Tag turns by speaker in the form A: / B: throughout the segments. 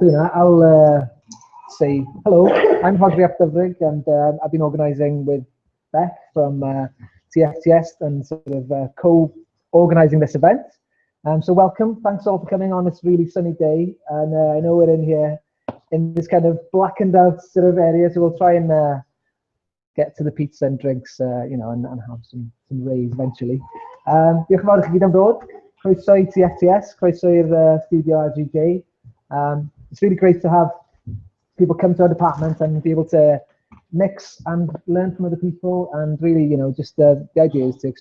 A: I'll say hello. I'm Hodri Aptavrig, and I've been organising with Beth from TFTS and sort of co-organising this event. So welcome. Thanks all for coming on this really sunny day. And I know we're in here in this kind of blackened out sort of area, so we'll try and get to the pizza and drinks, you know, and have some rays eventually. Diolch yn fawr i chi gyd am dod. Croeso I TFTS, croeso i'r studio RGJ. It's really great to have people come to our department and be able to mix and learn from other people, and really, you know, just the idea is to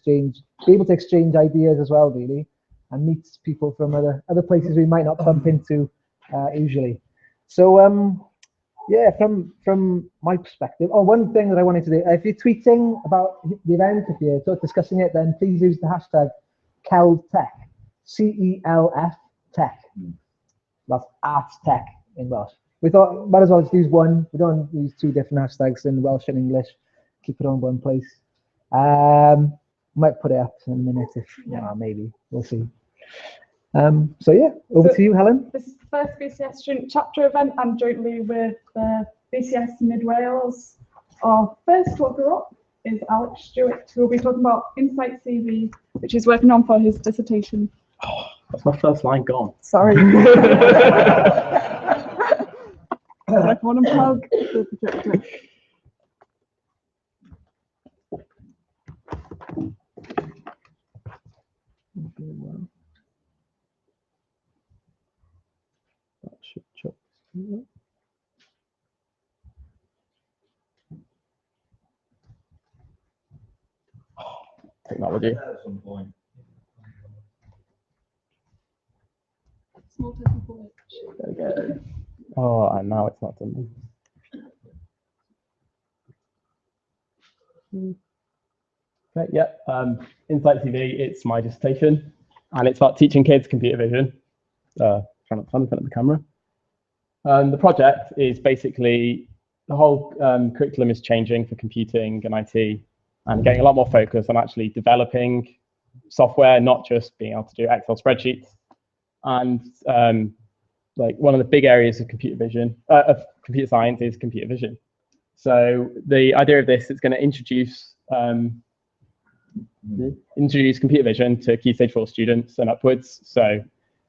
A: be able to exchange ideas as well, really, and meet people from other places we might not bump into usually. So yeah, from my perspective, one thing that I wanted to do, if you're tweeting about the event, if you're sort of discussing it, then please use the hashtag CELF, CELF Tech. That's art tech in Welsh. We thought might as well just use one. We don't use two different hashtags in Welsh and English. Keep it on one place. Might put it up in a minute if maybe we'll see. So yeah, over to you, Helen.
B: This is the first BCS Student Chapter event, and jointly with BCS Mid Wales. Our first talker up is Alex Stewart, who will be talking about Insight CV, which he's working on for his dissertation.
C: Oh, that's my first line gone.
B: Sorry. I want to plug the projector.
C: That should chop. Technology.
D: At some point.
B: Small technical glitch.
C: There we go. Oh, and now it's not done. Okay, yeah. Insight TV, it's my dissertation, and it's about teaching kids computer vision. Trying not to stand in front of the camera. The project is basically the whole curriculum is changing for computing and IT, and getting a lot more focus on actually developing software, not just being able to do Excel spreadsheets. And like one of the big areas of computer vision, of computer science, is computer vision. So the idea of this is going to introduce computer vision to Key Stage 4 students and upwards. So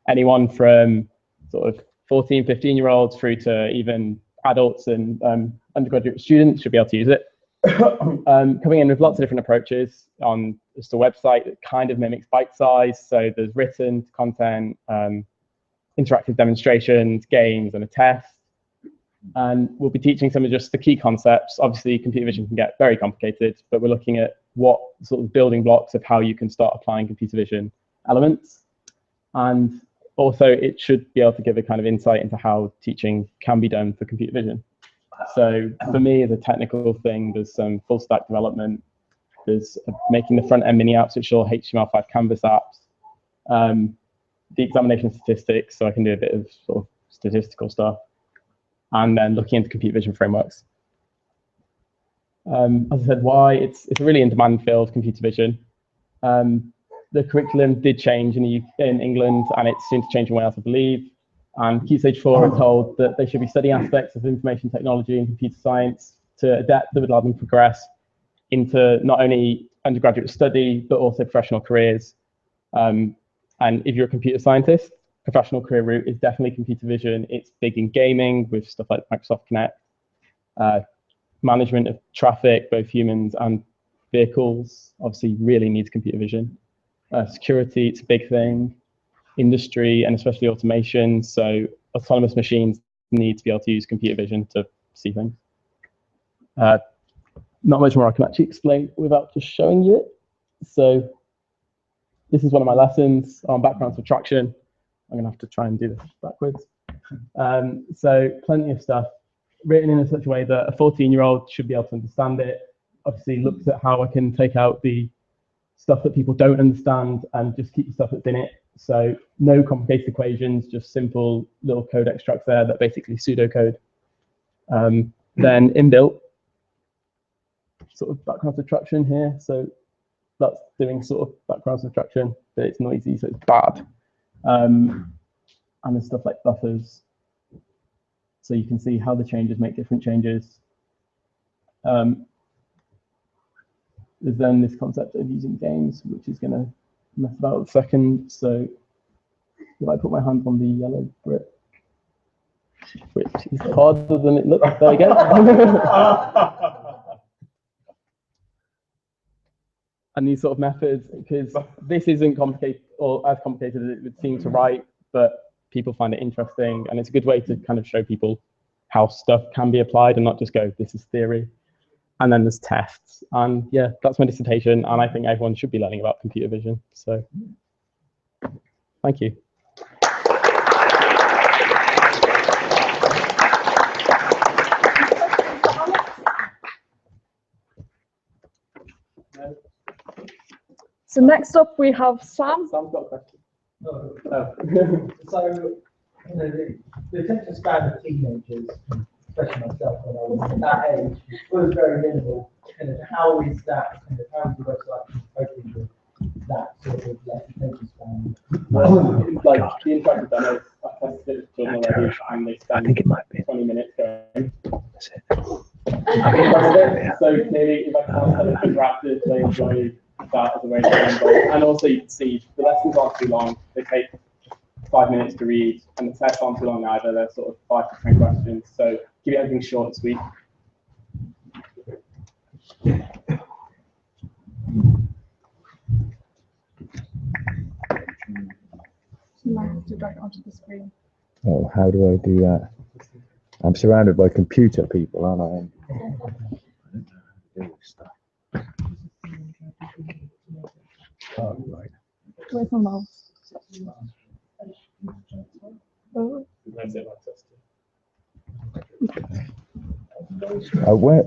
C: anyone from sort of 14, 15-year-olds through to even adults and undergraduate students should be able to use it. Coming in with lots of different approaches on just a website that kind of mimics bite size. So there's written content, interactive demonstrations, games, and a test. And we'll be teaching some of just the key concepts. Obviously, computer vision can get very complicated, but we're looking at what sort of building blocks of how you can start applying computer vision elements. And also, it should be able to give a kind of insight into how teaching can be done for computer vision. So for me, as a technical thing, there's some full stack development. There's making the front end mini apps, which are all HTML5 Canvas apps. The examination statistics, so I can do a bit of sort of statistical stuff. And then looking into computer vision frameworks. As I said, why? It's a really in-demand field, computer vision. The curriculum did change in England, and it's soon to change in Wales, I believe. And Key Stage 4 are told that they should be studying aspects of information technology and computer science to a depth that would allow them to progress into not only undergraduate study, but also professional careers. And if you're a computer scientist, professional career route is definitely computer vision. It's big in gaming with stuff like Microsoft Connect, management of traffic, both humans and vehicles, obviously really needs computer vision. Security, it's a big thing. Industry, and especially automation. So autonomous machines need to be able to use computer vision to see things. Not much more I can actually explain without just showing you it. So this is one of my lessons on background subtraction. I'm going to have to try and do this backwards. So plenty of stuff written in such a way that a 14-year-old should be able to understand it. Obviously looks at how I can take out the stuff that people don't understand and just keep the stuff that's in it. So no complicated equations, just simple little code extracts there that basically pseudocode. Then inbuilt sort of background subtraction here. So that's doing sort of background subtraction, but it's noisy, so it's bad. And there's stuff like buffers So you can see how the changes make different changes. There's then this concept of using games, which is going to mess about a second. So if I put my hand on the yellow brick, which is harder than it looks, there we go. And these sort of methods, because this isn't complicated or as complicated as it would seem to write, but people find it interesting, and it's a good way to kind of show people how stuff can be applied and not just go, this is theory. And then there's tests, and yeah, that's my dissertation, and I think everyone should be learning about computer vision. So thank you.
B: So next up we have Sam.
C: Sam's got a question.
D: So, you know, the attention span of teenagers, especially myself when I was at that age, was very minimal. Kind of how is that? Kind of how is the website coping with that sort of less attention span?
C: Like the interactive demos, I've tested it for them already, and they spend 20 minutes going.
A: That's it.
C: So clearly, if I can't have it interactive, they enjoy that as a way to get involved. And also, you can see the lessons aren't too long. They take 5 minutes to read, and the tests aren't too long either. They're sort of 5 to 10 questions. So keep everything short and sweet.
B: Nice to drag it onto the screen.
E: Oh, how do I do that? I'm surrounded by computer people, aren't I? Oh, right.
B: Where's my mouse? Oh.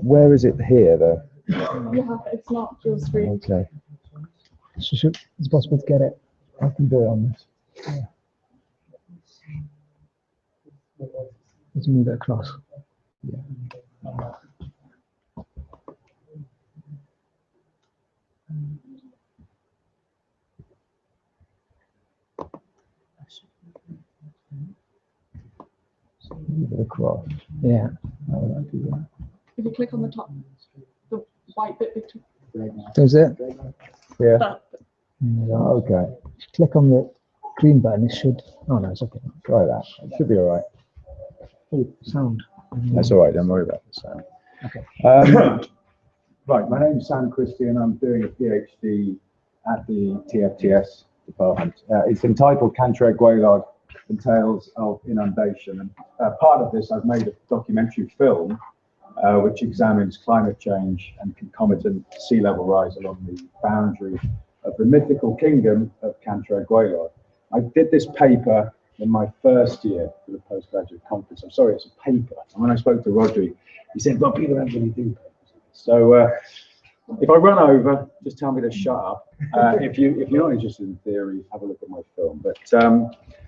E: Where is it here, though?
B: Yeah, it's not your screen.
E: Okay.
A: It's possible to get it. I can do it on this. Yeah. Let's move it across. Yeah. Move it across. Yeah. How would I do that?
B: If you click on the top, the white bit between
A: Does it?
E: Yeah.
B: that.
A: Yeah.
E: Okay.
A: Click on the green button. It should. Oh no, it's okay.
E: Try that. It should be all right.
A: Oh, sound.
E: That's all right. Don't worry about the sound.
A: Okay.
E: Right. My name's Sam Christie, and I'm doing a PhD at the TFTS department. It's entitled Cantrell Gwaelod and Tales of Inundation. And part of this, I've made a documentary film which examines climate change and concomitant sea level rise along the boundary of the mythical kingdom of Cantrell Gwaelod. I did this paper in my first year for the postgraduate conference. I'm sorry, it's a paper. And when I spoke to Rodri, he said, well, people don't really do papers. So if I run over, just tell me to shut up. If you're not interested in theory, have a look at my film. But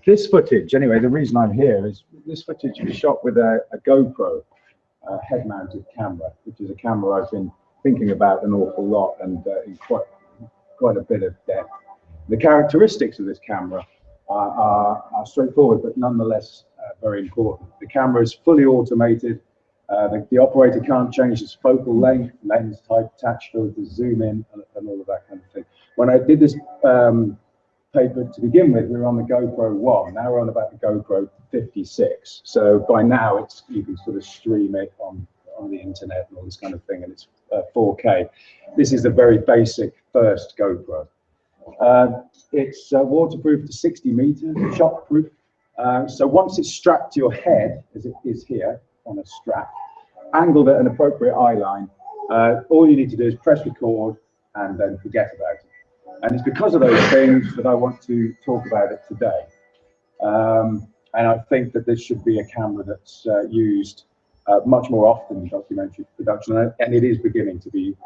E: this footage, anyway, the reason I'm here is this footage was shot with a GoPro head-mounted camera, which is a camera I've been thinking about an awful lot and in quite a bit of depth. The characteristics of this camera are straightforward, but nonetheless very important. The camera is fully automated. The operator can't change its focal length, lens type, touch filter, zoom in, and all of that kind of thing. When I did this paper to begin with, we were on the GoPro 1. Now we're on about the GoPro 56. So by now, you can sort of stream it on the internet and all this kind of thing, and it's 4K. This is the very basic first GoPro. It's waterproof to 60 meters, shockproof. So once it's strapped to your head, as it is here on a strap, angled at an appropriate eye line, all you need to do is press record and then forget about it. And it's because of those things that I want to talk about it today. And I think that this should be a camera that's used much more often in documentary production, and it is beginning to be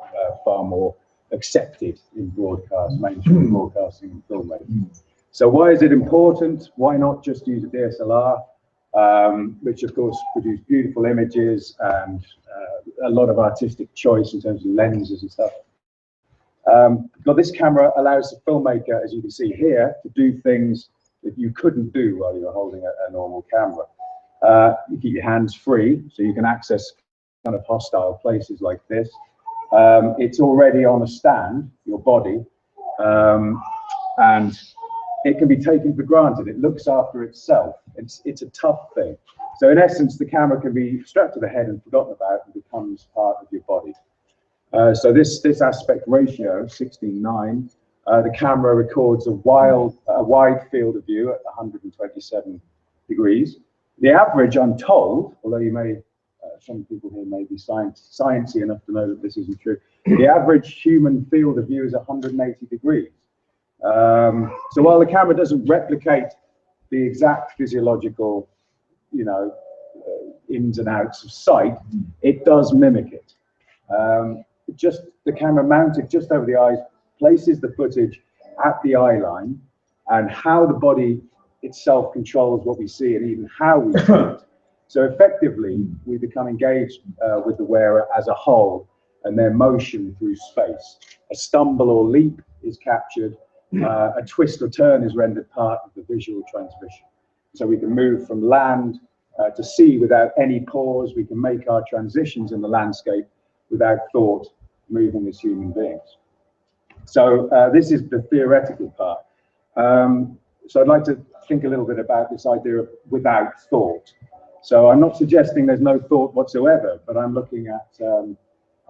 E: far more accepted in broadcast, mainstream broadcasting and filmmaking. So why is it important? Why not just use a DSLR, which of course produce beautiful images and a lot of artistic choice in terms of lenses and stuff. But this camera allows the filmmaker, as you can see here, to do things that you couldn't do while you were holding a normal camera. You keep your hands free, so you can access kind of hostile places like this. It's already on a stand, your body, and it can be taken for granted. It looks after itself. It's a tough thing. So in essence, the camera can be strapped to the head and forgotten about and becomes part of your body. So this aspect ratio, 16:9, the camera records a wide field of view at 127 degrees. The average, I'm told, although you may, some people here may be sciencey enough to know that this isn't true, the average human field of view is 180 degrees. So while the camera doesn't replicate the exact physiological, ins and outs of sight, it does mimic it. Just the camera mounted just over the eyes places the footage at the eye line, and how the body itself controls what we see and even how we see it. So effectively, we become engaged with the wearer as a whole and their motion through space. A stumble or leap is captured. A twist or turn is rendered part of the visual transmission. So we can move from land to sea without any pause. We can make our transitions in the landscape without thought, moving as human beings. So this is the theoretical part. So I'd like to think a little bit about this idea of without thought. So I'm not suggesting there's no thought whatsoever, but I'm looking at,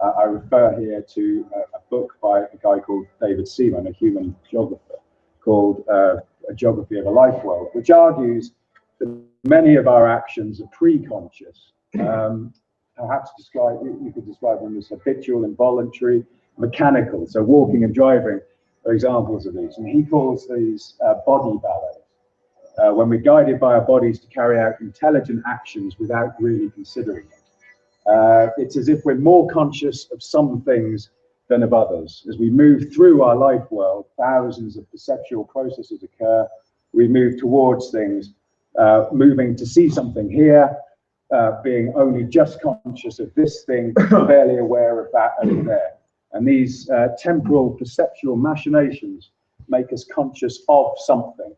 E: I refer here to a book by a guy called David Seaman, a human geographer, called A Geography of a Life World, which argues that many of our actions are pre-conscious. Perhaps you could describe them as habitual, involuntary, mechanical. So walking and driving are examples of these. And he calls these body ballets, when we're guided by our bodies to carry out intelligent actions without really considering it. It's as if we're more conscious of some things than of others. As we move through our life world, thousands of perceptual processes occur. We move towards things, moving to see something here, being only just conscious of this thing, barely aware of that over there. And these temporal perceptual machinations make us conscious of something.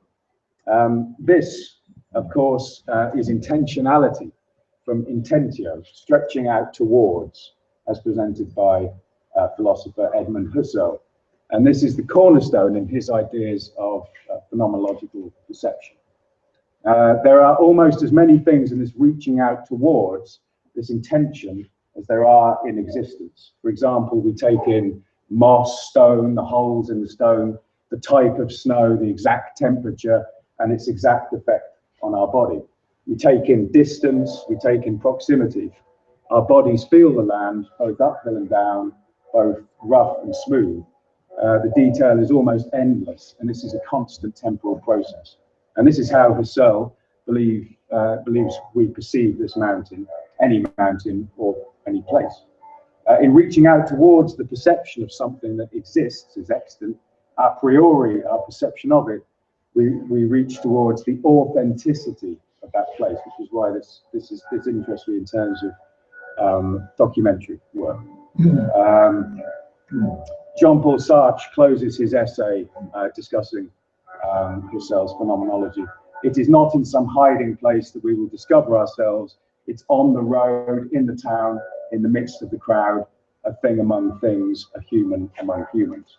E: This, of course, is intentionality, from intentio, stretching out towards, as presented by philosopher Edmund Husserl. And this is the cornerstone in his ideas of phenomenological perception. There are almost as many things in this reaching out towards, this intention, as there are in existence. For example, we take in moss, stone, the holes in the stone, the type of snow, the exact temperature, and its exact effect on our body. We take in distance, we take in proximity. Our bodies feel the land, both uphill and down, both rough and smooth. The detail is almost endless, and this is a constant temporal process. And this is how Husserl believes we perceive this mountain, any mountain or any place. In reaching out towards the perception of something that exists, is extant, a priori, our perception of it, we reach towards the authenticity of that place, which is why this interests me in terms of documentary work. Jean-Paul Sartre closes his essay discussing Husserl's phenomenology. It is not in some hiding place that we will discover ourselves. It's on the road, in the town, in the midst of the crowd, a thing among things, a human among humans.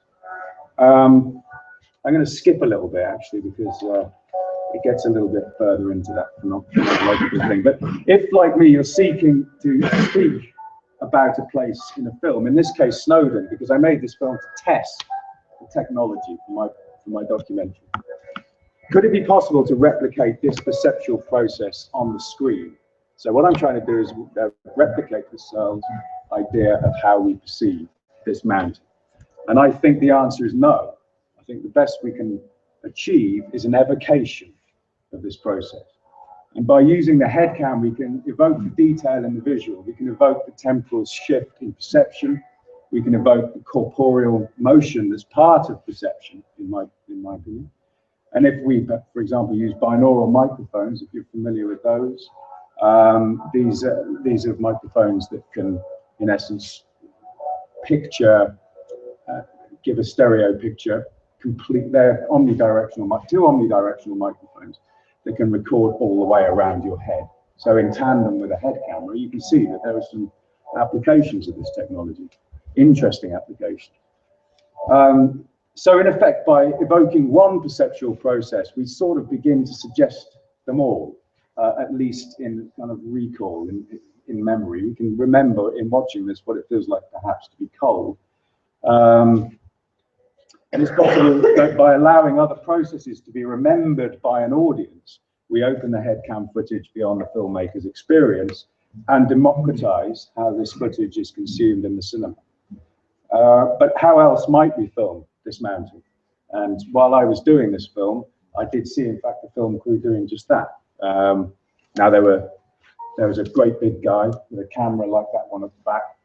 E: I'm going to skip a little bit, actually, because it gets a little bit further into that phenomenological thing. But if, like me, you're seeking to speak about a place in a film, in this case, Snowdon, because I made this film to test the technology for my documentary. Could it be possible to replicate this perceptual process on the screen? So what I'm trying to do is replicate Husserl's idea of how we perceive this mountain. And I think the answer is no. I think the best we can achieve is an evocation of this process. And by using the head cam, we can evoke the detail in the visual. We can evoke the temporal shift in perception. We can evoke the corporeal motion that's part of perception, in my opinion. And if we, for example, use binaural microphones, if you're familiar with those, these are microphones that can, in essence, picture, give a stereo picture. They're omnidirectional, two omnidirectional microphones that can record all the way around your head. So in tandem with a head camera, you can see that there are some applications of this technology, interesting applications. So in effect, by evoking one perceptual process, we sort of begin to suggest them all, at least in kind of recall, in memory. We can remember in watching this what it feels like perhaps to be cold. And it's possible that by allowing other processes to be remembered by an audience, we open the head cam footage beyond the filmmaker's experience and democratize how this footage is consumed in the cinema. But how else might we film this mountain? And while I was doing this film, I did see, in fact, the film crew doing just that. Now there was a great big guy with a camera like that one at the back.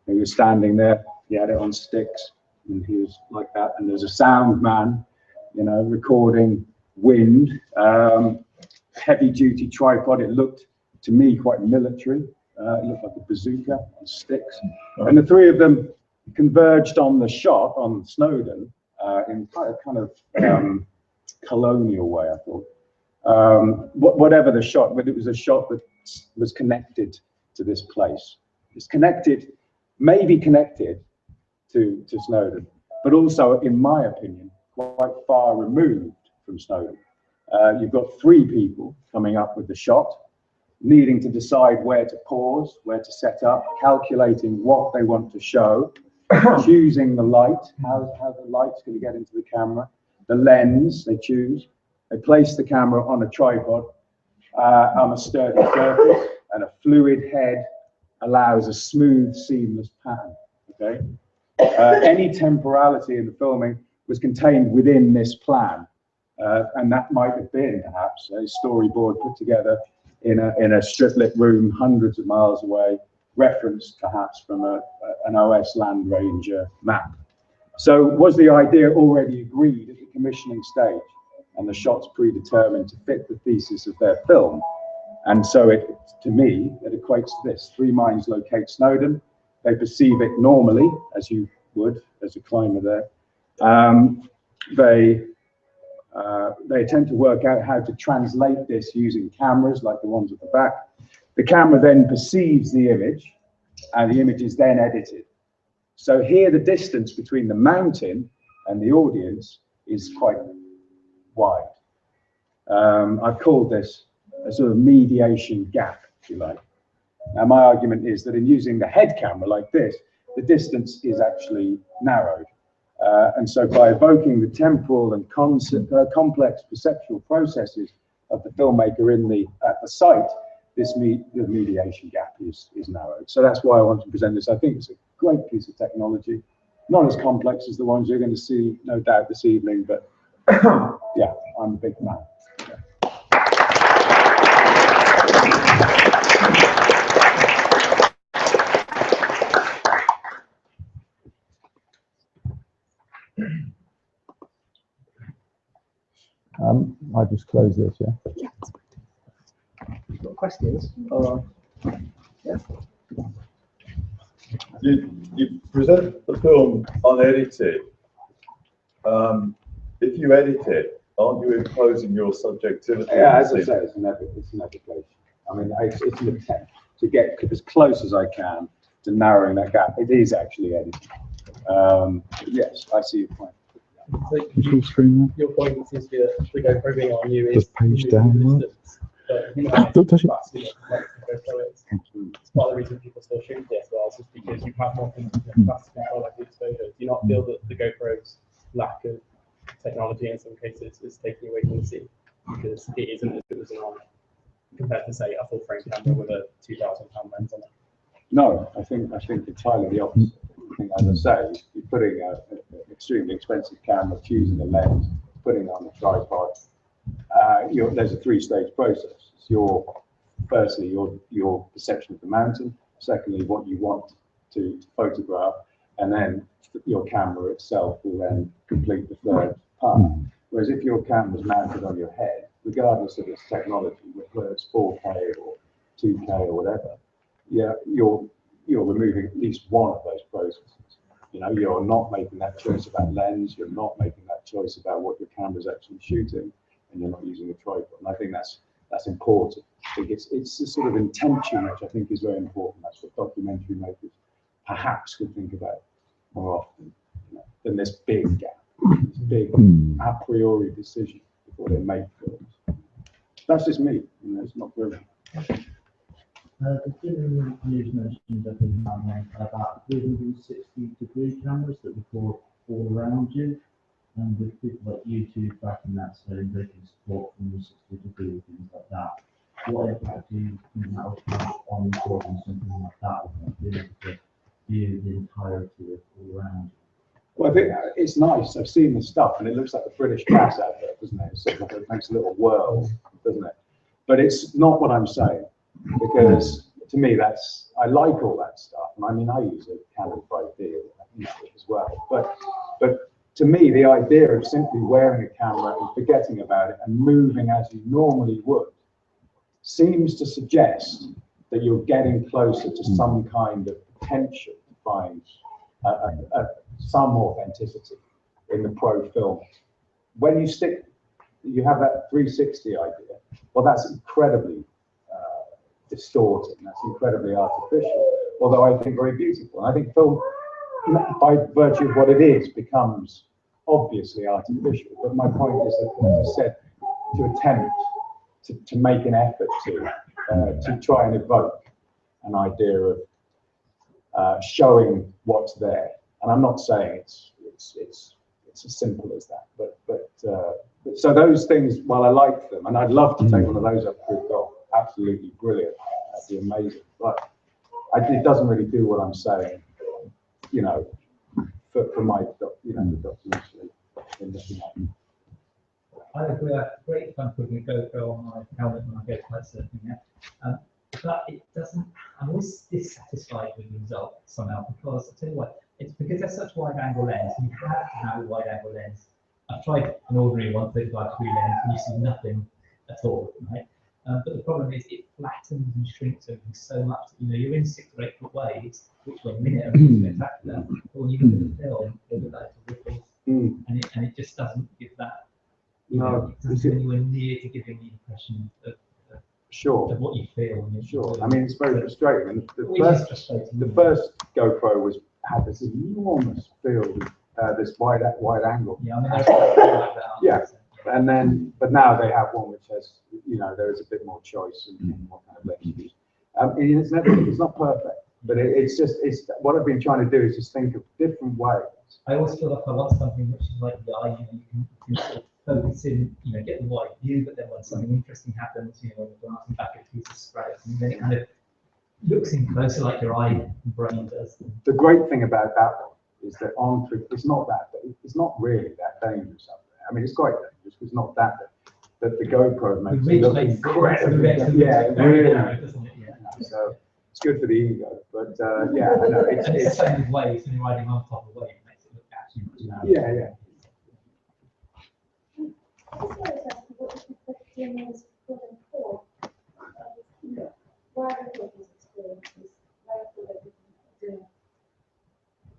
E: He was standing there. He had it on sticks, and he was like that. And there's a sound man, you know, recording wind, heavy-duty tripod. It looked to me quite military. It looked like a bazooka on sticks. And the three of them converged on the shot on Snowdon in quite a kind of colonial way, I thought. Whatever the shot, whether it was a shot that was connected to this place. It's connected, maybe connected to Snowdon, but also, in my opinion, quite far removed from Snowdon. You've got three people coming up with the shot, needing to decide where to pause, where to set up, calculating what they want to show, choosing the light, how the light's going to get into the camera, the lens they choose. They place the camera on a tripod, on a sturdy surface, and a fluid head allows a smooth, seamless pattern. Okay. Any temporality in the filming was contained within this plan, and that might have been perhaps a storyboard put together in a strip-lit room hundreds of miles away, referenced perhaps from an OS Land Ranger map. So was the idea already agreed at the commissioning stage, and the shots predetermined to fit the thesis of their film? And so to me, it equates to this: three minds locate Snowdon. They perceive it normally, as you would as a climber there. They attempt to work out how to translate this using cameras like the ones at the back. The camera then perceives the image, and the image is then edited. So here the distance between the mountain and the audience is quite wide. I've called this a sort of mediation gap, if you like. Now, my argument is that in using the head camera like this, the distance is actually narrowed. And so by evoking the temporal and complex perceptual processes of the filmmaker at the site, the mediation gap is narrowed. So that's why I want to present this. I think it's a great piece of technology, not as complex as the ones you're going to see, no doubt, this evening, but yeah, I'm a big fan.
F: I just close this, yeah?
A: Got questions? Yeah.
G: You present the film unedited. If you edit it, aren't you imposing your subjectivity?
E: Yeah, as I say, it's an application. I mean, it's an attempt to get as close as I can to narrowing that gap. It is actually edited. Yes, I see your point.
H: So your point seems to be that the GoPro being on you is
F: page down.
H: Don't touch it. It's part of the reason people still shoot this as well, is just because you have more fast control like the exposure. Do you not feel that the GoPro's lack of technology in some cases is taking away from the scene because it isn't as good as an arm compared to say a full frame camera with a £2,000 lens on it?
E: No, I think entirely the opposite. I think, as I say, you're putting an extremely expensive camera, choosing a lens, putting it on a tripod. There's a three-stage process. It's firstly your perception of the mountain, secondly what you want to photograph, and then your camera itself will then complete the third part. Whereas if your camera's mounted on your head, regardless of its technology, whether it's 4K or 2K or whatever, you're removing at least one of those processes. You know, you're not making that choice about lens, you're not making that choice about what your camera's actually shooting, and you're not using a tripod. And I think that's that's important. It's a sort of intention which I think is very important. That's what documentary makers perhaps could think about more often, than this big gap, this big a priori decision before they make films. That's just me. It's not brilliant.
I: The film news mentioned about 360-degree cameras that record all around you, and with people like YouTube back in that saying they can support 360-degree and things like that. What impact do you think that will have on recording something like that, being able to view the entirety of all around you?
E: Well, I think it's nice. I've seen the stuff, and it looks like the British Gas advert, doesn't it? It makes a little world, doesn't it? But it's not what I'm saying, because to me, I like all that stuff, and I mean, I use a Canon 5D as well. But to me, the idea of simply wearing a camera and forgetting about it and moving as you normally would seems to suggest that you're getting closer to some kind of potential to find some authenticity in the pro film. When you have that 360 idea, well, that's incredibly distorting, that's incredibly artificial, although I think very beautiful. And I think film, by virtue of what it is, becomes obviously artificial. But my point is that, as I said, to attempt to make an effort to try and evoke an idea of showing what's there. And I'm not saying it's as simple as that, but so those things, while I like them, and I'd love to take one of those up through golf, absolutely brilliant, that'd be amazing. But it doesn't really do what I'm saying, for my, the documentary industry.
I: I agree. I have great fun putting a GoPro on my helmet when I go kite surfing. Yeah. But it doesn't. I'm always dissatisfied with the result somehow, because I tell you what, it's because they're such wide-angle lens. You have to have a wide-angle lens. I've tried an ordinary 135 degree lens, and you see nothing at all, right? But the problem is it flattens and shrinks everything so much that you're in 6 or 8 foot waves, which for a minute are really spectacular. But when you look at the film, they look like ripples, and it just doesn't give that.
E: No,
I: it doesn't go anywhere near to giving the impression of of what you feel.
E: Sure. I mean, it's very frustrating. And the first GoPro had this enormous field, this wide angle.
I: Yeah, I mean, there's like that.
E: Yeah, and then, but now they have one which has, there is a bit more choice in what kind of lens you use. It's not perfect, but it's what I've been trying to do is just think of different ways.
I: I always feel like I want something which is like the eye, you can sort of focus in, get the wide view, but then when something interesting happens, when you're glancing back at a piece of spray, and then it kind of looks in closer like your eye and brain does. The
E: great thing about that one is that it's not really that dangerous up there. I mean, it's quite dangerous, but it's not that the GoPro makes it look incredibly, really, doesn't it? Yeah. So it's good for the ego, but yeah, I know it's
I: the same with waves, when you're riding on top of a wave, it makes it look actually much louder.
E: Yeah.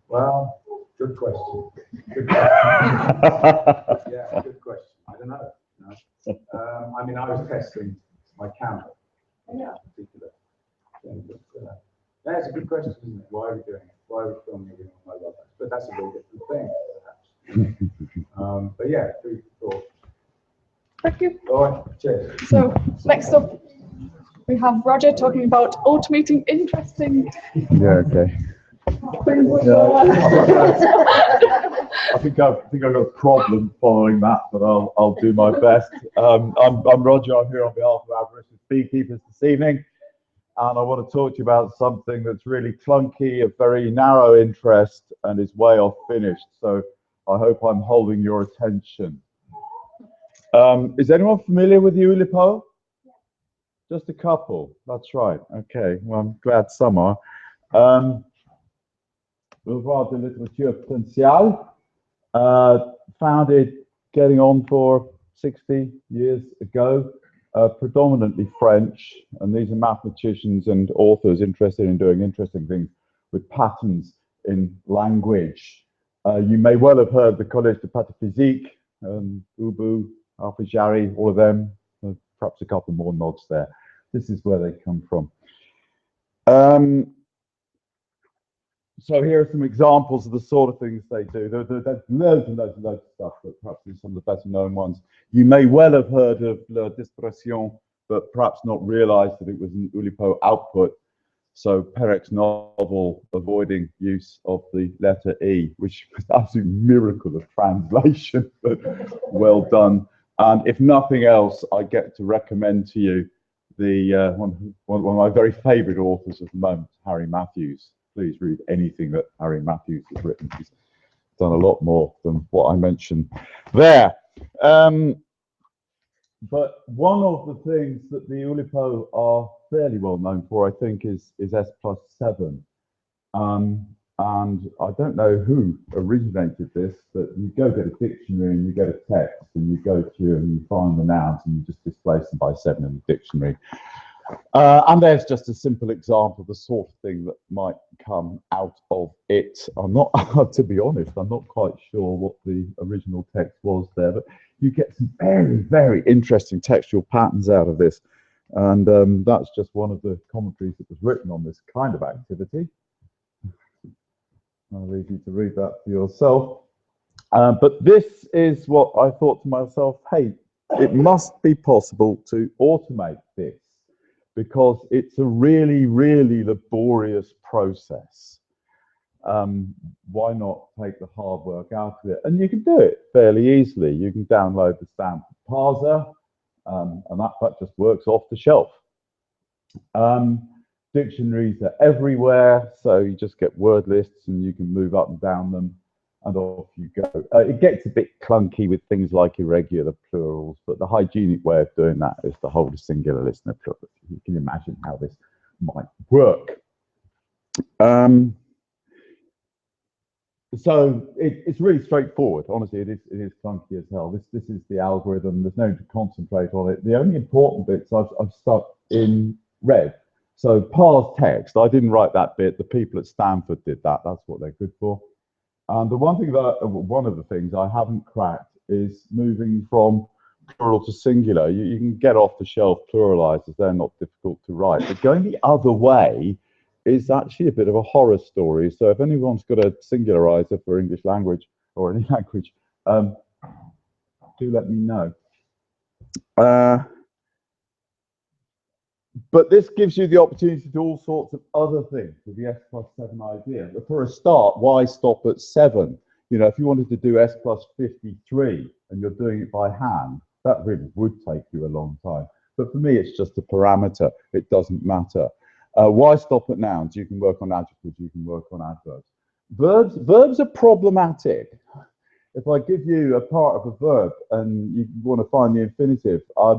E: Well, good question. Yeah, good question. I don't know. I mean, I was testing my camera in that particular thing. But, that's a good question, isn't it? Why are we doing it? Why are we filming it on my mobile? But that's a very different thing, perhaps. But yeah, food for thought.
B: Thank you.
E: All right, cheers.
B: So next up, we have Roger talking about automating interesting.
F: Yeah, okay. I think I've got a problem following that, but I'll do my best. I'm Roger. I'm here on behalf of Aberystwyth beekeepers this evening, and I want to talk to you about something that's really clunky, of very narrow interest, and is way off finished. So I hope I'm holding your attention. Is anyone familiar with Oulipo? Just a couple. That's right. Okay. Well, I'm glad some are. Ouvroir de Literature Potentiale, founded getting on for 60 years ago, predominantly French, and these are mathematicians and authors interested in doing interesting things with patterns in language. You may well have heard the Collège de Pataphysique, Ubu, Alpha Jari, all of them, perhaps a couple more nods there. This is where they come from. So here are some examples of the sort of things they do. There's loads and loads and loads of stuff, but perhaps these are some of the better known ones. You may well have heard of La Dispersion, but perhaps not realized that it was an Oulipo output. So Perec's novel avoiding use of the letter E, which was an absolute miracle of translation, but well done. And if nothing else, I get to recommend to you the one of my very favorite authors at the moment, Harry Matthews. Please read anything that Harry Matthews has written. He's done a lot more than what I mentioned there. But one of the things that the Oulipo are fairly well known for, I think, is S+7. And I don't know who originated this, but you go get a dictionary and you get a text and you go through and you find the nouns and you just displace them by 7 in the dictionary. And there's just a simple example of the sort of thing that might come out of it. I'm not, to be honest, I'm not quite sure what the original text was there, but you get some very, very interesting textual patterns out of this. And that's just one of the commentaries that was written on this kind of activity. I'll leave you to read that for yourself. But this is what I thought to myself, hey, it must be possible to automate this, because it's a really, really laborious process. Why not take the hard work out of it? And you can do it fairly easily. You can download the Stanford parser, and that just works off the shelf. Dictionaries are everywhere, so you just get word lists and you can move up and down them, and off you go. It gets a bit clunky with things like irregular plurals, but the hygienic way of doing that is to hold a singular list and a plural. You can imagine how this might work. So it's really straightforward. Honestly, it is clunky as hell. This is the algorithm. There's no need to concentrate on it. The only important bits I've stuck in red. So parse text, I didn't write that bit. The people at Stanford did that. That's what they're good for. And the one of the things I haven't cracked is moving from plural to singular. You can get off the shelf pluralizers. They're not difficult to write. But going the other way is actually a bit of a horror story. So if anyone's got a singularizer for English language or any language, do let me know. But this gives you the opportunity to do all sorts of other things with the S+7 idea. But for a start, why stop at 7? You know, if you wanted to do S+53 and you're doing it by hand, that really would take you a long time. But for me, it's just a parameter. It doesn't matter. Why stop at nouns? You can work on adjectives, you can work on adverbs. Verbs are problematic. If I give you a part of a verb and you want to find the infinitive, I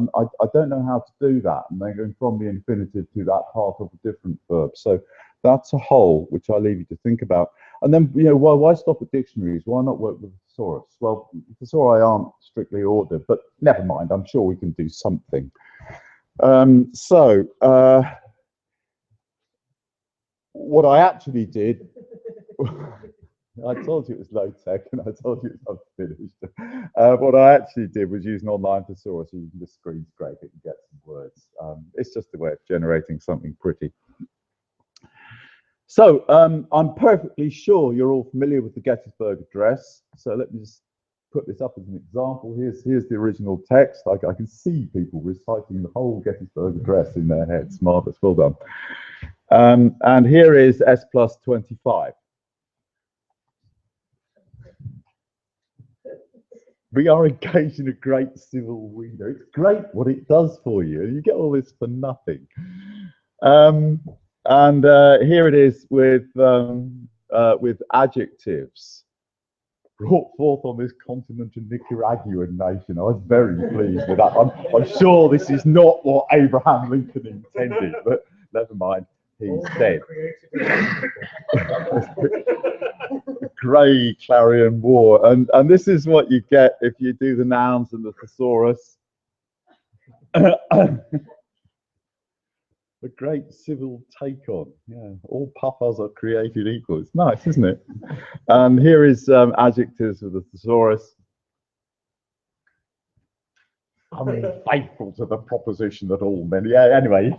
F: don't know how to do that. And then going from the infinitive to that part of a different verb. So that's a whole, which I'll leave you to think about. And then, you know, why stop at dictionaries? Why not work with thesaurus? Well, thesauri aren't strictly ordered, but never mind. I'm sure we can do something. What I actually did, I told you it was low tech and I told you it was unfinished. What I actually did was use an online thesaurus, so you can just screen scrape it and get some words. It's just a way of generating something pretty. So I'm perfectly sure you're all familiar with the Gettysburg Address. So let me just put this up as an example. Here's the original text. I can see people reciting the whole Gettysburg Address in their heads. Marvelous, well done. And here is S+25. We are engaged in a great civil war. It's great what it does for you. You get all this for nothing. Here it is with adjectives. Brought forth on this continent a Nicaraguan nation. I was very pleased with that. I'm sure this is not what Abraham Lincoln intended, but never mind. He's dead. Grey Clarion War, and this is what you get if you do the nouns and the thesaurus. The great civil take on. Yeah, all papas are created equal. It's nice, isn't it? And here is adjectives with the thesaurus. faithful to the proposition that all men. Yeah. Anyway,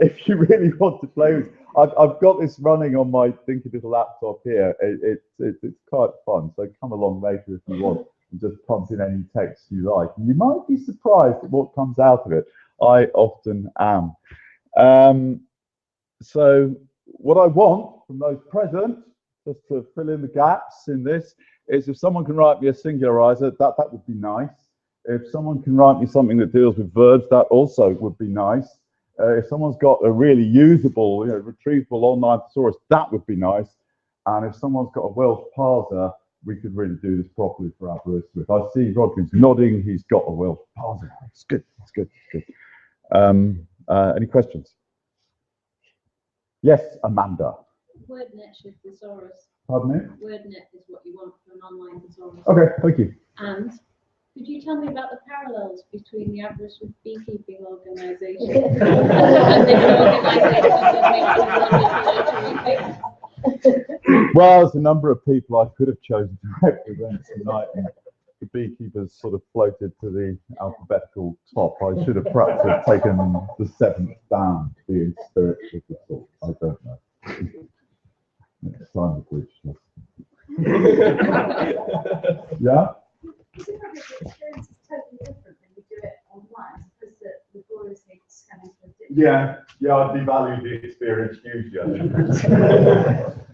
F: if you really want to play with, I've got this running on my dinky little laptop here. It's quite fun. So come along later if you want and just pump in any text you like. And you might be surprised at what comes out of it. I often am. So what I want from those present, just to fill in the gaps in this, is if someone can write me a singularizer, that would be nice. If someone can write me something that deals with verbs, that also would be nice. If someone's got a really usable, retrievable online thesaurus, that would be nice. And if someone's got a Welsh parser, we could really do this properly for Aberystwyth. I see Rodman's nodding, he's got a Welsh parser. It's good, it's good, it's good. Any questions? Yes, Amanda.
J: WordNet should thesaurus.
F: Pardon me?
J: WordNet is what you want for an online thesaurus.
F: Okay, thank you.
J: And could you tell me about the parallels between the Aberystwyth beekeeping organisation and different organisations that make people
F: Well, there's a number of people I could have chosen to represent tonight, and the beekeepers sort of floated to the alphabetical top. I should have perhaps have taken the 7th down to be in spirit with the thought. I don't know. Sign the bridge. Yeah?
K: Experience is totally different when you do it online because the glorious need to scan into a digital.
F: Yeah, I devalue the experience hugely, I think.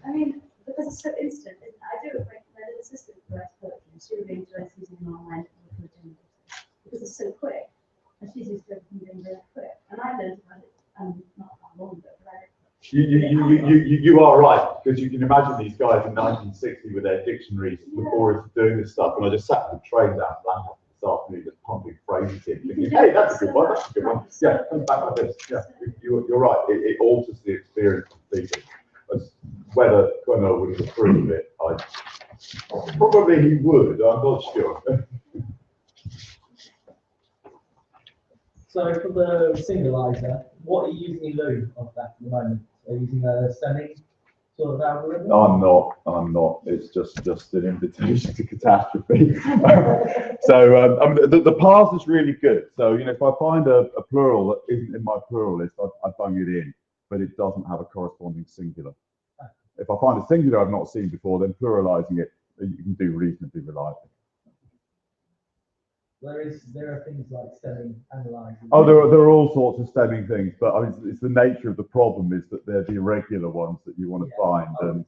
K: I mean, because it's so instant, isn't it? I do it like an assistant for us poetry, and she really enjoys using an online because it's so quick, and she's used to everything being very quick. And I learned about it, not that long ago, but I
F: You are right, because you can imagine these guys in 1960 with their dictionaries before doing this stuff, and I just sat on the train down Lancaster this afternoon just pumping phrases in, thinking, hey, that's a good one, that's a good one. Yeah, come back like this. Yeah, you're right, it alters the experience of people. As whether Connor would approve it, probably he would, I'm not sure.
I: So for the singularizer, what are you using in lieu of that at the moment? Are you using a stemming sort of algorithm?
F: I'm not. It's just an invitation to catastrophe. So the parse is really good. So if I find a plural that isn't in my plural list, I bung it in, but it doesn't have a corresponding singular. If I find a singular I've not seen before, then pluralizing it you can do reasonably reliably.
I: There are things like stemming, analyzing.
F: Oh, there are all sorts of stemming things, but I mean, it's the nature of the problem is that they're the irregular ones that you want to find, and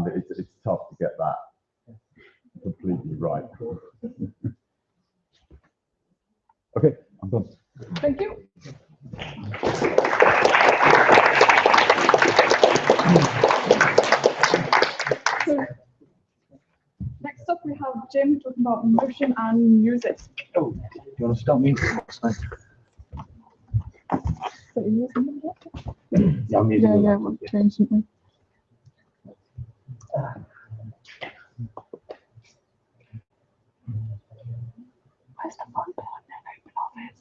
F: it's tough to get that completely right. Okay, I'm done.
B: Thank you. Next up, we have Jim talking about motion and music.
A: Oh, do you want to start me?
B: So you're using them yet?
A: Yeah, I'm using
B: Yeah, we'll change, didn't we? Where's the fun button? Open all this.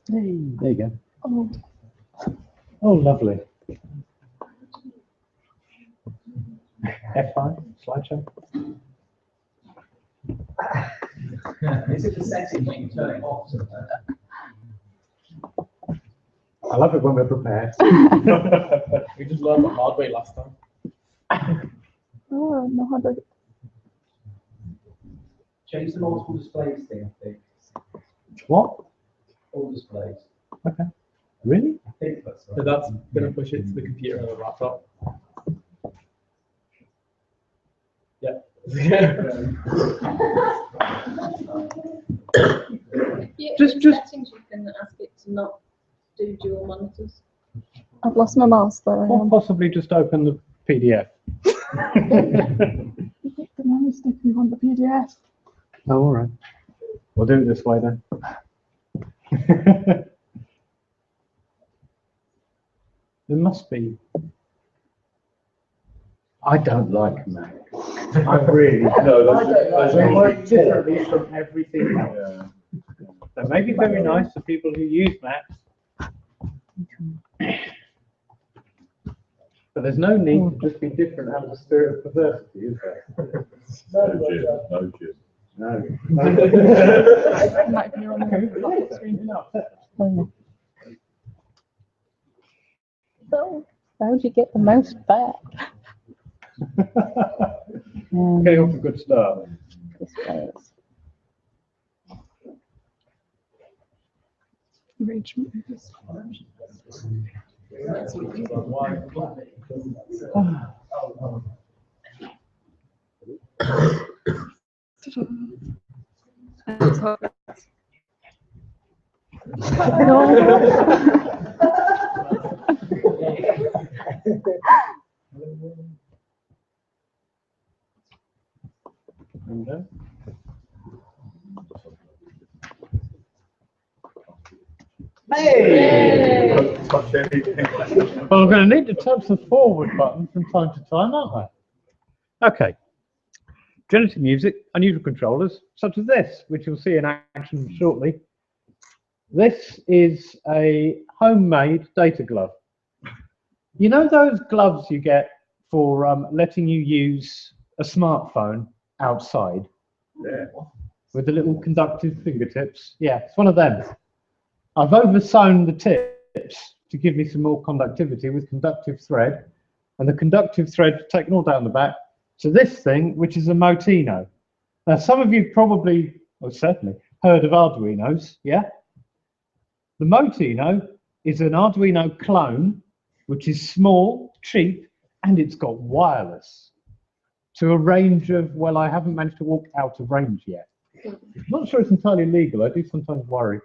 A: Hey, there you go.
B: Oh,
A: Oh, lovely. F5, slideshow.
I: Is it the setting when you turn it off?
A: I love it when we're prepared.
H: We just learned the hard way last time.
B: oh no, how do I get?
I: Change the multiple displays thing, I think.
A: What?
I: All displays.
A: Okay. Really?
I: I think that's right.
H: So that's going to push it to the computer and the laptop. Yeah.
J: Just settings you can ask it to not do dual monitors.
B: I've lost my mouse there.
L: Or possibly just open the PDF.
B: The mouse if you want the PDF.
L: Oh, all right. We'll do it this way then. There must be. I don't like Mac. I really don't. They work differently from everything else. They may be very nice to people who use Macs. But there's no need to just be different out of the spirit of perversity, is there?
F: No Jim, no Jim.
B: Might be on the screen enough.
M: So, how do you get the mouse back?
L: Getting off a good start.
M: Displays.
B: Arrangement.
L: Hey! Well, I'm going to need to touch the forward button from time to time, aren't I? Okay. Generative music, unusual controllers, such as this, which you'll see in action shortly. This is a homemade data glove. You know those gloves you get for letting you use a smartphone outside?
F: Yeah.
L: With the little conductive fingertips? Yeah, it's one of them. I've oversewn the tips to give me some more conductivity with conductive thread, and the conductive thread taken all down the back to this thing, which is a Motino. Now, some of you probably, or certainly, heard of Arduinos, yeah? The Motino is an Arduino clone, which is small, cheap, and it's got wireless to a range of, well, I haven't managed to walk out of range yet. I'm not sure it's entirely legal. I do sometimes worry.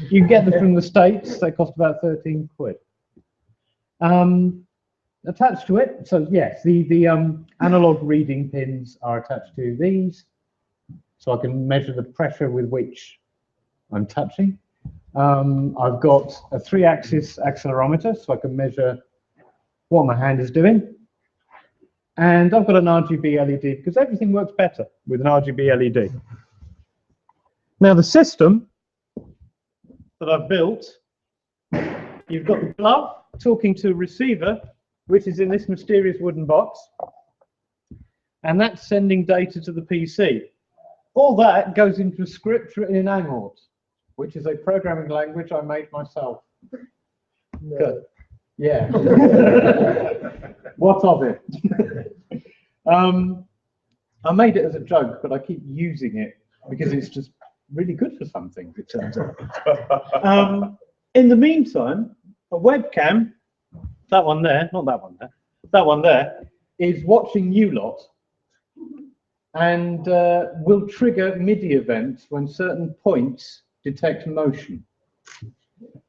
L: You can get them from the States. They cost about 13 quid. Attached to it, so yes, the analog reading pins are attached to these, so I can measure the pressure with which I'm touching. I've got a 3-axis accelerometer, so I can measure what my hand is doing. And I've got an RGB LED, because everything works better with an RGB LED. Now the system that I've built, you've got the glove talking to a receiver, which is in this mysterious wooden box, and that's sending data to the PC. All that goes into a script written in Angort, which is a programming language I made myself. No. Good. Yeah. What of it? I made it as a joke, but I keep using it because it's just really good for some things, it turns out. In the meantime, a webcam, that one there, not that one there, that one there, is watching you lot and will trigger MIDI events when certain points detect motion.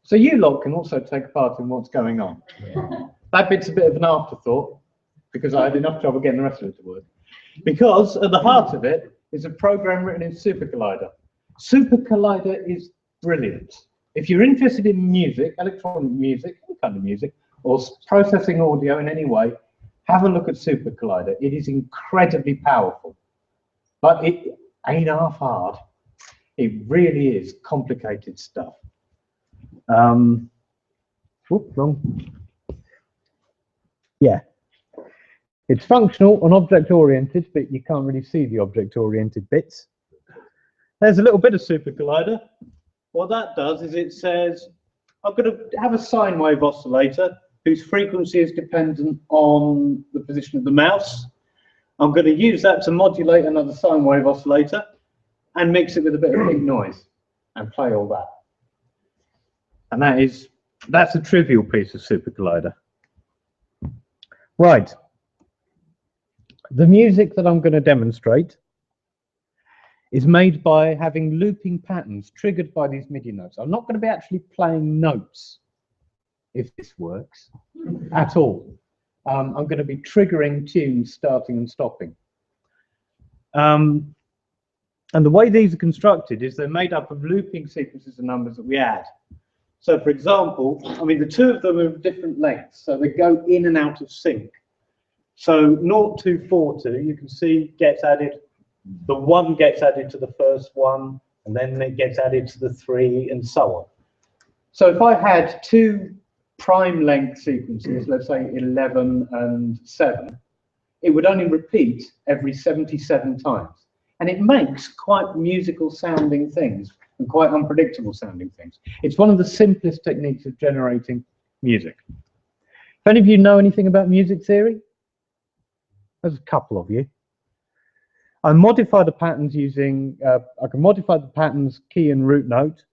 L: So you lot can also take part in what's going on. That bit's a bit of an afterthought because I had enough trouble getting the rest of it to work. Because at the heart of it is a program written in Super Collider. Super Collider is brilliant. If you're interested in music, electronic music, any kind of music, or processing audio in any way, have a look at Super Collider. It is incredibly powerful, but it ain't half hard. It really is complicated stuff. Whoop, wrong. Yeah, it's functional and object-oriented, but you can't really see the object-oriented bits. There's a little bit of Super Collider. What that does is it says, I'm going to have a sine wave oscillator whose frequency is dependent on the position of the mouse. I'm going to use that to modulate another sine wave oscillator and mix it with a bit of pink noise and play all that. And that's a trivial piece of Super Collider. Right. The music that I'm going to demonstrate is made by having looping patterns triggered by these MIDI notes. I'm not going to be actually playing notes, if this works, at all. I'm going to be triggering tunes starting and stopping. And the way these are constructed is they're made up of looping sequences of numbers that we add. So for example, I mean, the two of them are of different lengths, so they go in and out of sync. So 0, 2, 4, 2, you can see gets added, the 1 gets added to the first one, and then it gets added to the 3, and so on. So if I had two prime length sequences, let's say 11 and 7, it would only repeat every 77 times. And it makes quite musical sounding things and quite unpredictable sounding things. It's one of the simplest techniques of generating music. If any of you know anything about music theory, there's a couple of you. I modify the patterns using, I can modify the patterns key and root note.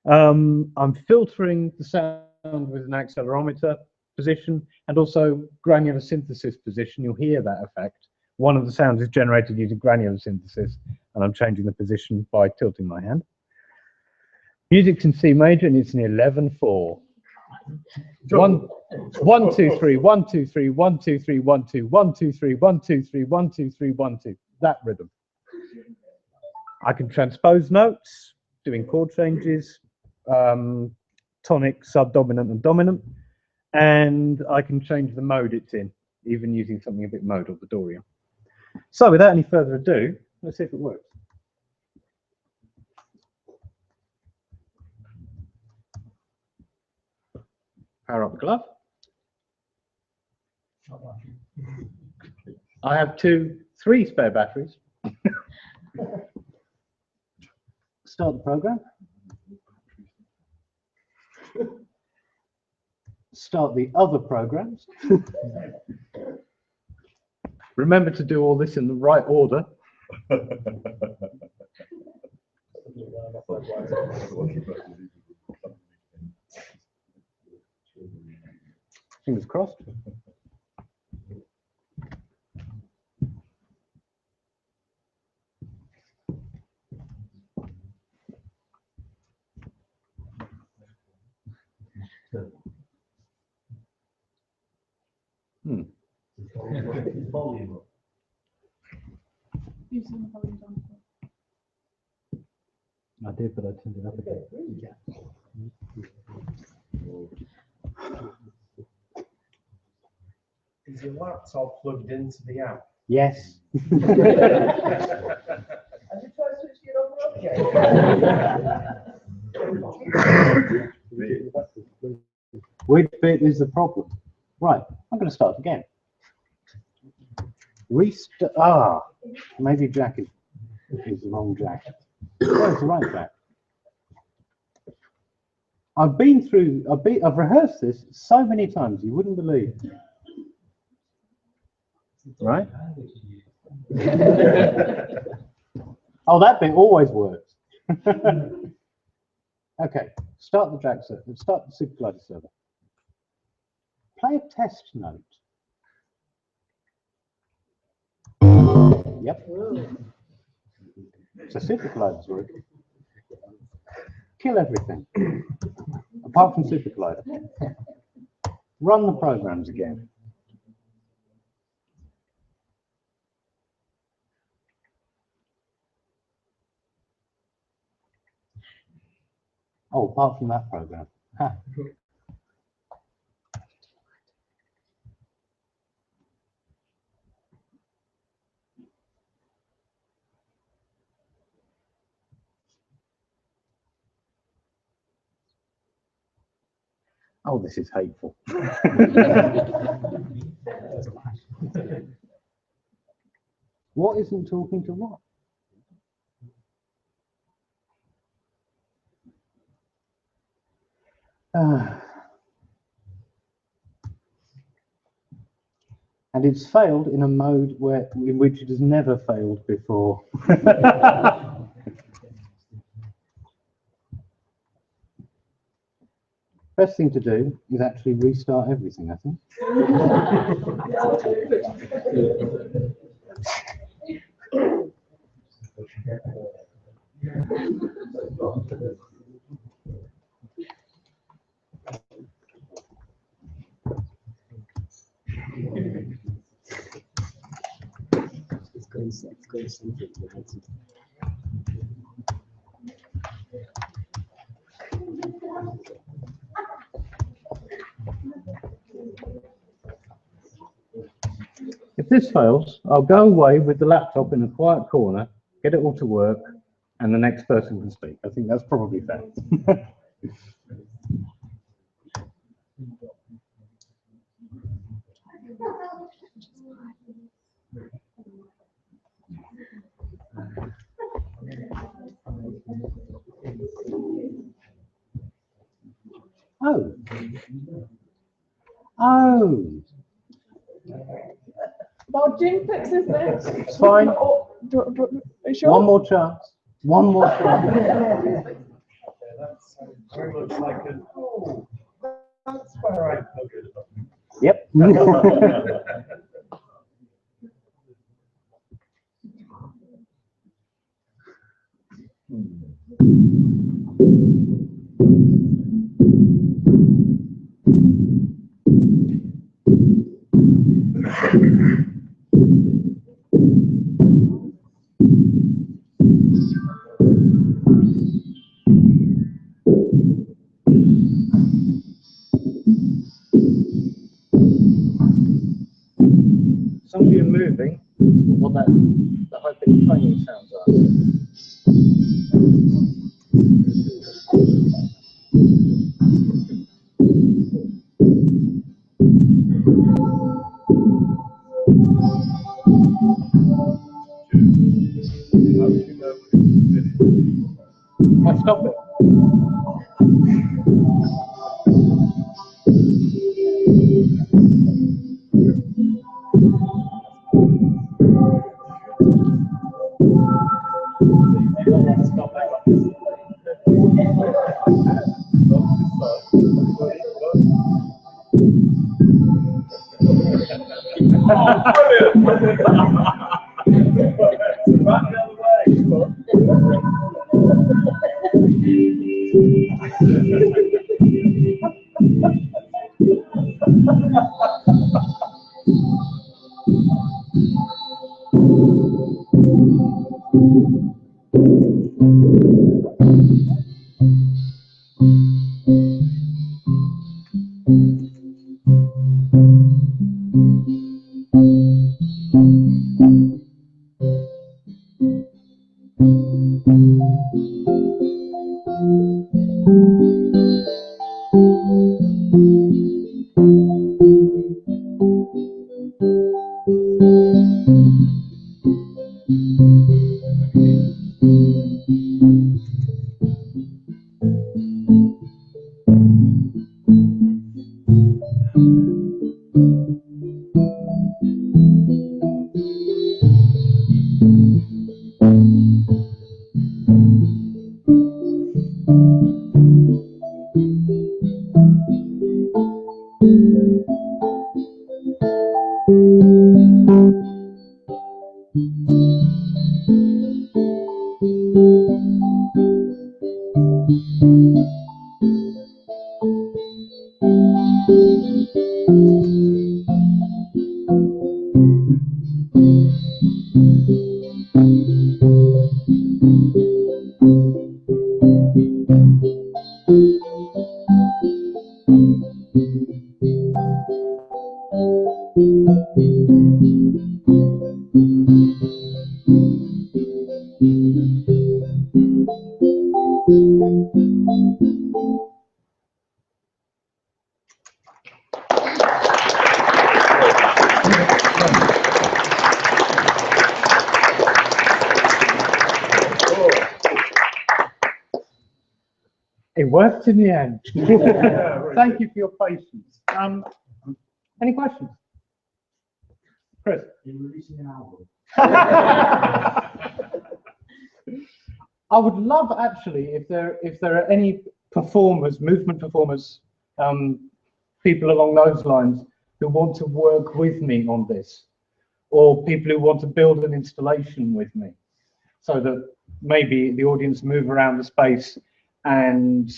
L: I'm filtering the sound with an accelerometer position and also granular synthesis position. You'll hear that effect. One of the sounds is generated using granular synthesis, and I'm changing the position by tilting my hand. Music's in C major, and it's an 11/4. 1, 1, 2, 3, 1, 2, 3, 1, 2, 3, 1, 2, 1, 2, 3, 1, 2, 3, 1, 2, 3, 1, 2. That rhythm. I can transpose notes, doing chord changes, tonic, subdominant, and dominant, and I can change the mode it's in, even using something a bit modal, the Dorian. So without any further ado, let's see if it works. Power up the glove. I have 3 spare batteries. Start the program. Start the other programs. Remember to do all this in the right order. Fingers crossed. I did, but I turned it up again.
N: Is your laptop plugged into the app?
L: Yes.
D: And you try to switch it over again.
L: Which bit is the problem? Right, I'm going to start again. Restart. Maybe jack is the wrong jack. Where's the right jack? I've rehearsed this so many times you wouldn't believe. Right? Oh, that bit always works. Okay, start the jack server. Start the superglider server. Play a test note. Yep. So superglider's working. Kill everything, apart from superglider. Run the programs again. Oh, apart from that program. Ha. Oh, this is hateful. What isn't talking to what? And it's failed in a mode in which it has never failed before. Best thing to do is actually restart everything, I think. If this fails, I'll go away with the laptop in a quiet corner, get it all to work, and the next person can speak. I think that's probably fair. Oh. Oh.
B: Well, Jim fixes this.
L: It's fine.
B: Oh, are you sure?
L: One more chance. One more chance.
N: That's very much like a, oh, that's where I focus.
L: Yep. Some of you are moving. What that the high pitched twanging sounds are. I stop it. It worked in the end. Thank you for your patience. Any questions? Chris?
O: You're releasing an album.
L: I would love actually if there are any performers, movement performers, people along those lines who want to work with me on this, or people who want to build an installation with me, so that maybe the audience move around the space and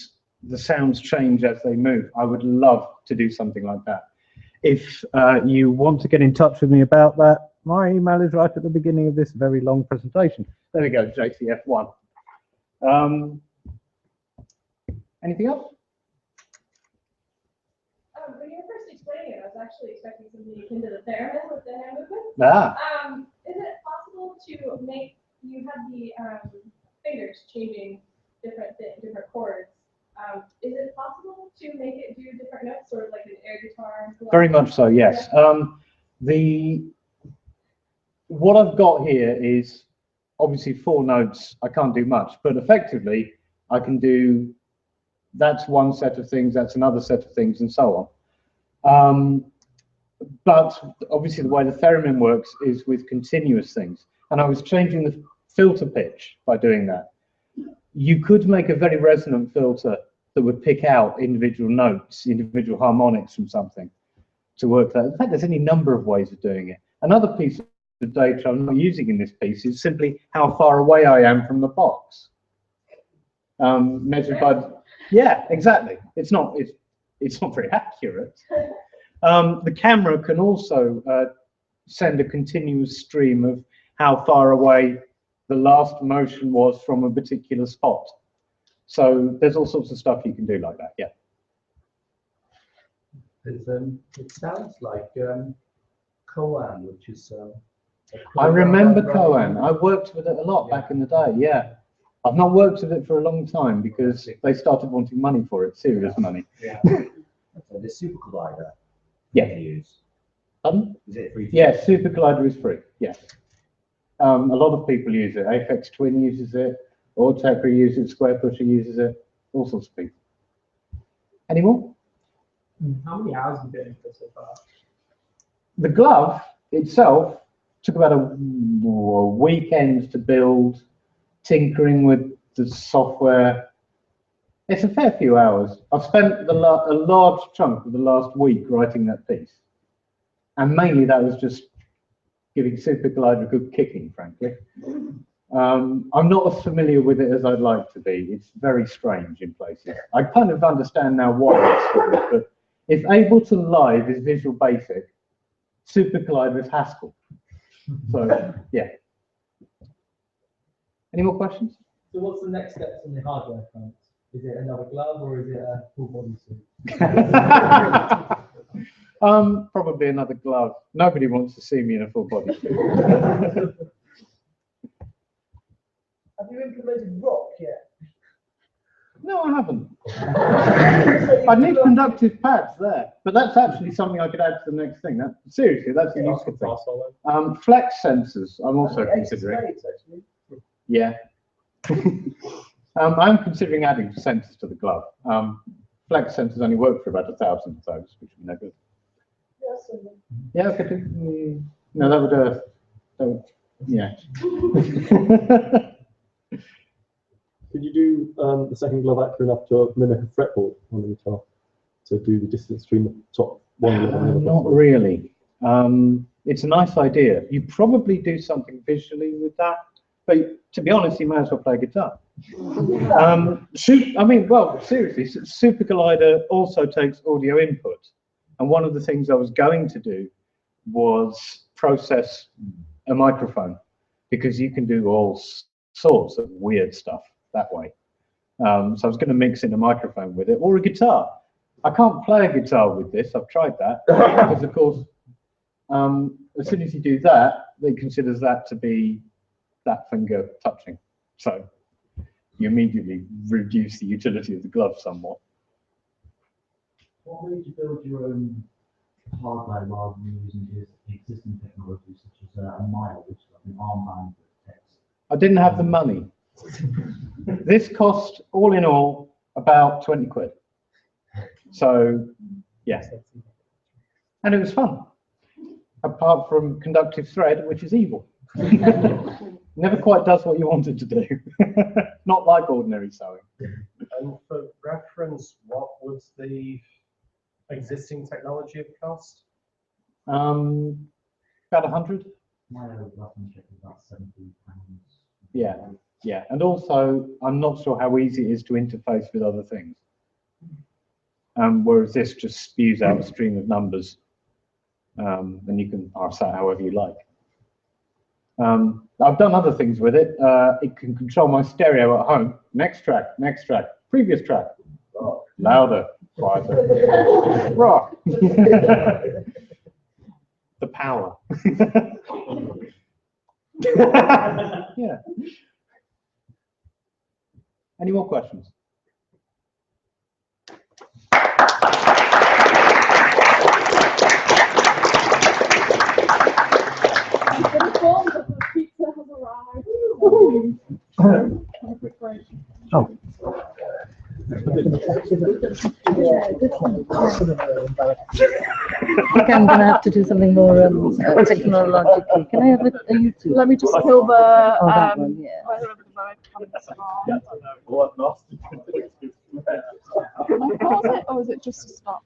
L: the sounds change as they move. I would love to do something like that. If you want to get in touch with me about that, my email is right at the beginning of this very long presentation. There we go, JCF1. Anything else?
P: When you were first explaining it, I was actually expecting something akin to the theremin with the hand movement.
L: Ah.
P: Is it possible to make, you have the fingers changing different chords. Is it possible to make it do different notes, sort of like an air guitar?
L: Very much so, yes. What I've got here is obviously 4 notes. I can't do much, but effectively I can do that's one set of things, that's another set of things, and so on. But obviously the way the theremin works is with continuous things. And I was changing the filter pitch by doing that. You could make a very resonant filter that would pick out individual notes, individual harmonics from something to work that. In fact, there's any number of ways of doing it. Another piece of data I'm not using in this piece is simply how far away I am from the box. Measured by, yeah, exactly. It's not very accurate. The camera can also send a continuous stream of how far away the last motion was from a particular spot. So there's all sorts of stuff you can do like that, yeah.
N: It sounds like Koan, which is.
L: I remember Koan. I worked with it a lot back in the day, yeah. I've not worked with it for a long time because they started wanting money for it, serious money.
N: Yeah. So the Super Collider.
L: Yeah.
N: Use.
L: Pardon?
N: Is it free?
L: Yeah, Super Collider is free, yes. A lot of people use it. Apex Twin uses it, Auteca uses it, Square Pusher uses it, all sorts of people. Any more?
H: How many hours have you been into so far?
L: The glove itself took about a weekend to build, tinkering with the software. It's a fair few hours. I've spent a large chunk of the last week writing that piece. And mainly that was just giving Super Collider a good kicking, frankly. I'm not as familiar with it as I'd like to be. It's very strange in places. I kind of understand now why it's strange, but if Ableton Live is Visual Basic, Super Collider is Haskell. So, yeah. Any more questions?
D: So what's the next steps on the hardware front? Is it another glove or is it a full body suit?
L: Probably another glove. Nobody wants to see me in a full body suit.
D: Have you implemented rock yet?
L: No, I haven't. I need conductive pads there, but that's actually something I could add to the next thing. Seriously, that's a useful thing. Flex sensors, I'm also considering. Yeah. I'm considering adding sensors to the glove. Flex sensors only work for about 1,000 of those, which would be no good. Yeah, I could do. No, that would. Yeah.
G: Could you do the second glove accurate enough to mimic a fretboard on the guitar to do the distance between the top one glove and the other?
L: Not really. It's a nice idea. You probably do something visually with that, but to be honest, you may as well play guitar. I mean, well, seriously, Super Collider also takes audio input, and one of the things I was going to do was process a microphone, because you can do all sorts of weird stuff that way. So I was going to mix in a microphone with it, or a guitar. I can't play a guitar with this. I've tried that, because of course, as soon as you do that, it considers that to be that finger touching. So you immediately reduce the utility of the glove somewhat.
N: What made you build your own hardware rather than using existing technology such as a mile, which is like an armband that detects?
L: I didn't have the money. This cost, all in all, about 20 quid. So, yeah. And it was fun. Apart from conductive thread, which is evil. Never quite does what you want it to do. Not like ordinary sewing.
N: And for reference, what was the existing technology of cost?
L: About 100.
N: My weapon check is about £70.
L: Yeah, yeah. And also, I'm not sure how easy it is to interface with other things. Whereas this just spews out a stream of numbers, and you can parse that however you like. I've done other things with it. It can control my stereo at home. Next track, previous track. Oh, louder, quieter. Rock. The power. Yeah. Any more questions?
B: Pizza has arrived.
A: Oh.
M: Okay, I'm gonna have to do something more technologically. Can I have a YouTube?
B: Let me just kill the
M: Oh, that one, yeah.
B: whether the webcams are.
F: What nasty.
B: Can I pause it or is it just a stop?